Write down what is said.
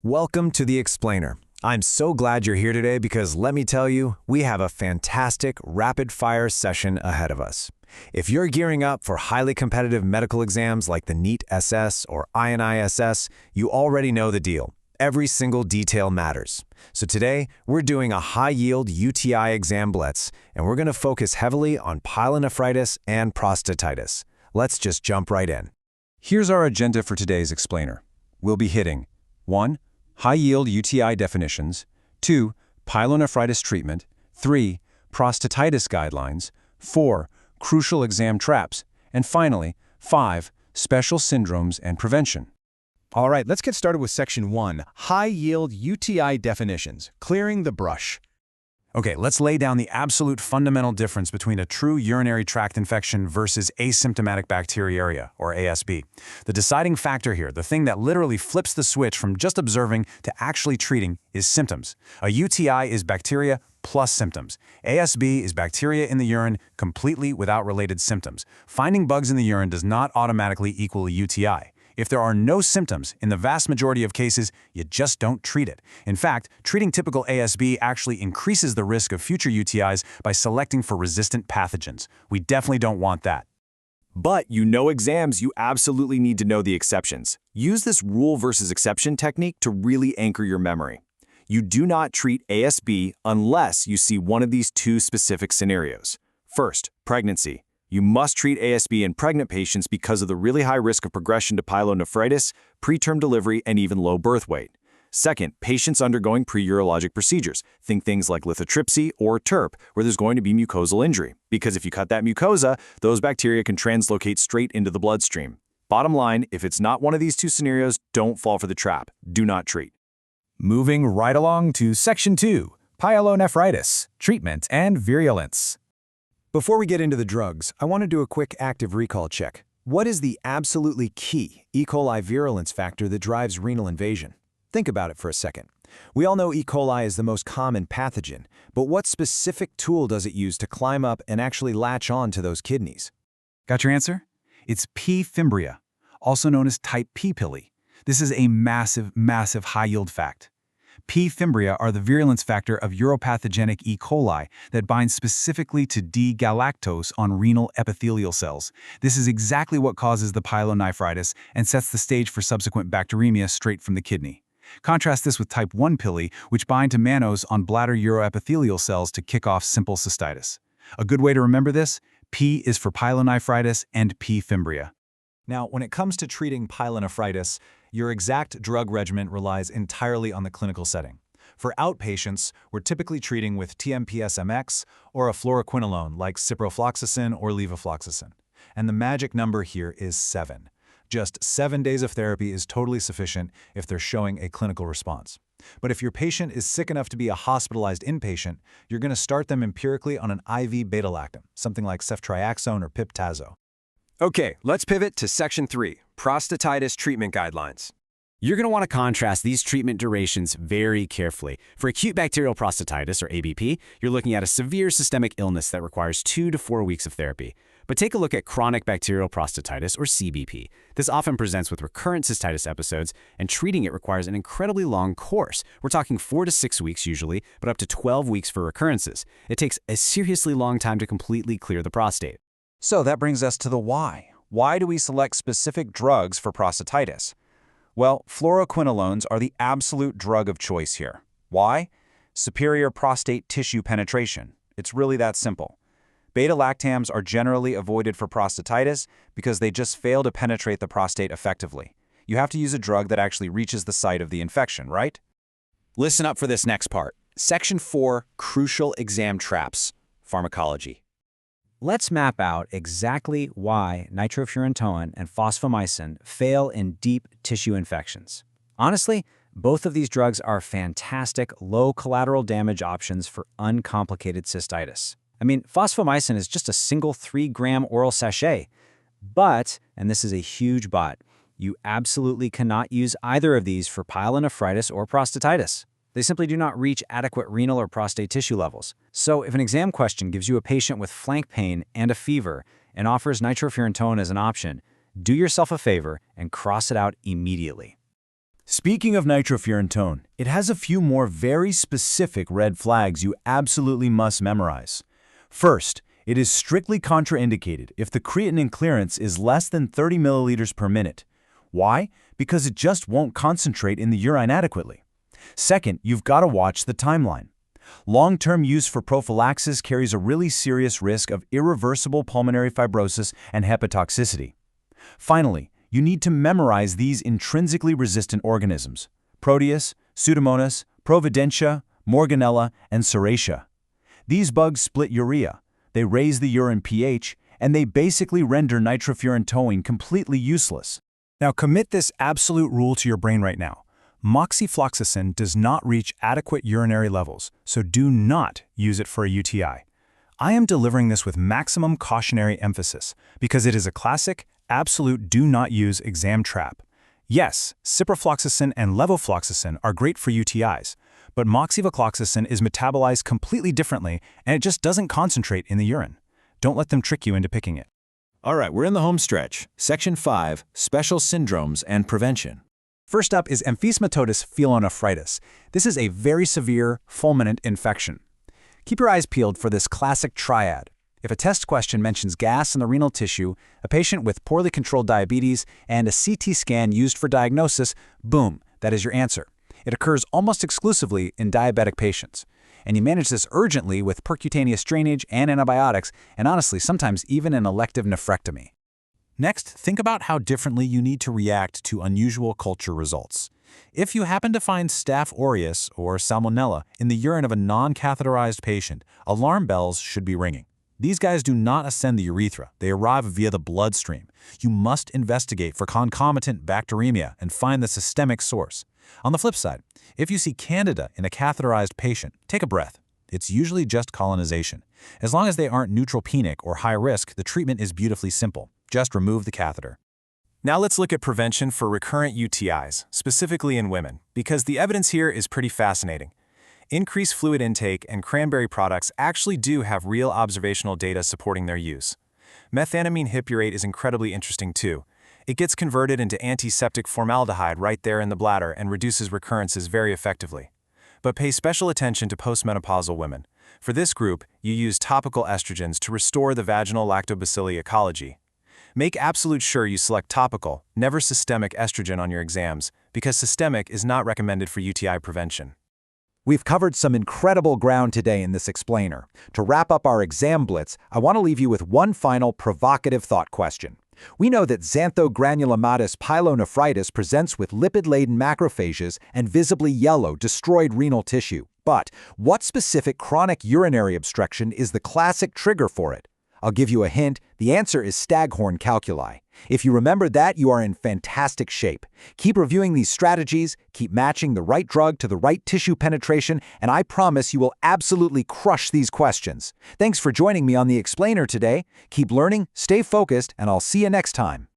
Welcome to The Explainer. I'm so glad you're here today because let me tell you, we have a fantastic rapid-fire session ahead of us. If you're gearing up for highly competitive medical exams like the NEET SS or INISS, you already know the deal. Every single detail matters. So today, we're doing a high-yield UTI exam blitz, and we're going to focus heavily on pyelonephritis and prostatitis. Let's just jump right in. Here's our agenda for today's Explainer. We'll be hitting 1. High-yield UTI definitions, 2. Pyelonephritis treatment, 3. Prostatitis guidelines, 4. Crucial exam traps, and finally, 5. Special syndromes and prevention. All right, let's get started with Section 1, High-Yield UTI Definitions, Clearing the Brush. Okay, let's lay down the absolute fundamental difference between a true urinary tract infection versus asymptomatic bacteriuria, or ASB. The deciding factor here, the thing that literally flips the switch from just observing to actually treating, is symptoms. A UTI is bacteria plus symptoms. ASB is bacteria in the urine completely without related symptoms. Finding bugs in the urine does not automatically equal a UTI. If there are no symptoms, in the vast majority of cases, you just don't treat it. In fact, treating typical ASB actually increases the risk of future UTIs by selecting for resistant pathogens. We definitely don't want that. But you know exams, you absolutely need to know the exceptions. Use this rule versus exception technique to really anchor your memory. You do not treat ASB unless you see one of these two specific scenarios. First, pregnancy. You must treat ASB in pregnant patients because of the really high risk of progression to pyelonephritis, preterm delivery, and even low birth weight. Second, patients undergoing pre-urologic procedures. Think things like lithotripsy or TURP, where there's going to be mucosal injury. Because if you cut that mucosa, those bacteria can translocate straight into the bloodstream. Bottom line, if it's not one of these two scenarios, don't fall for the trap. Do not treat. Moving right along to Section 2, Pyelonephritis, Treatment and Virulence. Before we get into the drugs, I want to do a quick active recall check. What is the absolutely key E. coli virulence factor that drives renal invasion? Think about it for a second. We all know E. coli is the most common pathogen, but what specific tool does it use to climb up and actually latch on to those kidneys? Got your answer? It's P. fimbria, also known as type P. pili. This is a massive high-yield fact. P. fimbria are the virulence factor of uropathogenic E. coli that binds specifically to D-galactose on renal epithelial cells. This is exactly what causes the pyelonephritis and sets the stage for subsequent bacteremia straight from the kidney. Contrast this with type 1 pili, which bind to mannose on bladder uroepithelial cells to kick off simple cystitis. A good way to remember this: P is for pyelonephritis and P. fimbria. Now, when it comes to treating pyelonephritis, your exact drug regimen relies entirely on the clinical setting. For outpatients, we're typically treating with TMPS-MX or a fluoroquinolone like ciprofloxacin or levofloxacin. And the magic number here is 7. Just 7 days of therapy is totally sufficient if they're showing a clinical response. But if your patient is sick enough to be a hospitalized inpatient, you're going to start them empirically on an IV beta-lactam, something like ceftriaxone or pip/tazo. Okay, let's pivot to Section 3, Prostatitis Treatment Guidelines. You're going to want to contrast these treatment durations very carefully. For acute bacterial prostatitis, or ABP, you're looking at a severe systemic illness that requires 2 to 4 weeks of therapy. But take a look at chronic bacterial prostatitis, or CBP. This often presents with recurrent cystitis episodes, and treating it requires an incredibly long course. We're talking 4 to 6 weeks usually, but up to 12 weeks for recurrences. It takes a seriously long time to completely clear the prostate. So that brings us to the why. Why do we select specific drugs for prostatitis? Well, fluoroquinolones are the absolute drug of choice here. Why? Superior prostate tissue penetration. It's really that simple. Beta-lactams are generally avoided for prostatitis because they just fail to penetrate the prostate effectively. You have to use a drug that actually reaches the site of the infection, right? Listen up for this next part. Section 4, Crucial Exam Traps, Pharmacology. Let's map out exactly why nitrofurantoin and fosfomycin fail in deep tissue infections. Honestly, both of these drugs are fantastic low collateral damage options for uncomplicated cystitis. I mean, fosfomycin is just a single 3-gram oral sachet. But, and this is a huge but, you absolutely cannot use either of these for pyelonephritis or prostatitis. They simply do not reach adequate renal or prostate tissue levels. So if an exam question gives you a patient with flank pain and a fever and offers nitrofurantoin as an option, do yourself a favor and cross it out immediately. Speaking of nitrofurantoin, it has a few more very specific red flags you absolutely must memorize. First, it is strictly contraindicated if the creatinine clearance is less than 30 milliliters per minute. Why? Because it just won't concentrate in the urine adequately. Second, you've got to watch the timeline. Long-term use for prophylaxis carries a really serious risk of irreversible pulmonary fibrosis and hepatotoxicity. Finally, you need to memorize these intrinsically resistant organisms: Proteus, Pseudomonas, Providentia, Morganella, and Serratia. These bugs split urea, they raise the urine pH, and they basically render nitrofurantoin completely useless. Now commit this absolute rule to your brain right now. Moxifloxacin does not reach adequate urinary levels, so do not use it for a UTI. I am delivering this with maximum cautionary emphasis because it is a classic, absolute do not use exam trap. Yes, ciprofloxacin and levofloxacin are great for UTIs, but moxifloxacin is metabolized completely differently and it just doesn't concentrate in the urine. Don't let them trick you into picking it. All right, we're in the home stretch. Section 5, Special Syndromes and Prevention. First up is emphysematotis pyelonephritis. This is a very severe, fulminant infection. Keep your eyes peeled for this classic triad. If a test question mentions gas in the renal tissue, a patient with poorly controlled diabetes, and a CT scan used for diagnosis, boom, that is your answer. It occurs almost exclusively in diabetic patients. And you manage this urgently with percutaneous drainage and antibiotics, and honestly, sometimes even an elective nephrectomy. Next, think about how differently you need to react to unusual culture results. If you happen to find Staph aureus or Salmonella in the urine of a non-catheterized patient, alarm bells should be ringing. These guys do not ascend the urethra, they arrive via the bloodstream. You must investigate for concomitant bacteremia and find the systemic source. On the flip side, if you see Candida in a catheterized patient, take a breath. It's usually just colonization. As long as they aren't neutropenic or high risk, the treatment is beautifully simple. Just remove the catheter. Now let's look at prevention for recurrent UTIs, specifically in women, because the evidence here is pretty fascinating. Increased fluid intake and cranberry products actually do have real observational data supporting their use. Methanamine hippurate is incredibly interesting too. It gets converted into antiseptic formaldehyde right there in the bladder and reduces recurrences very effectively. But pay special attention to postmenopausal women. For this group, you use topical estrogens to restore the vaginal lactobacilli ecology. Make absolute sure you select topical, never systemic estrogen on your exams, because systemic is not recommended for UTI prevention. We've covered some incredible ground today in this explainer. To wrap up our exam blitz, I want to leave you with one final provocative thought question. We know that xanthogranulomatosis pyelonephritis presents with lipid-laden macrophages and visibly yellow, destroyed renal tissue. But what specific chronic urinary obstruction is the classic trigger for it? I'll give you a hint. The answer is staghorn calculi. If you remember that, you are in fantastic shape. Keep reviewing these strategies, keep matching the right drug to the right tissue penetration, and I promise you will absolutely crush these questions. Thanks for joining me on The Explainer today. Keep learning, stay focused, and I'll see you next time.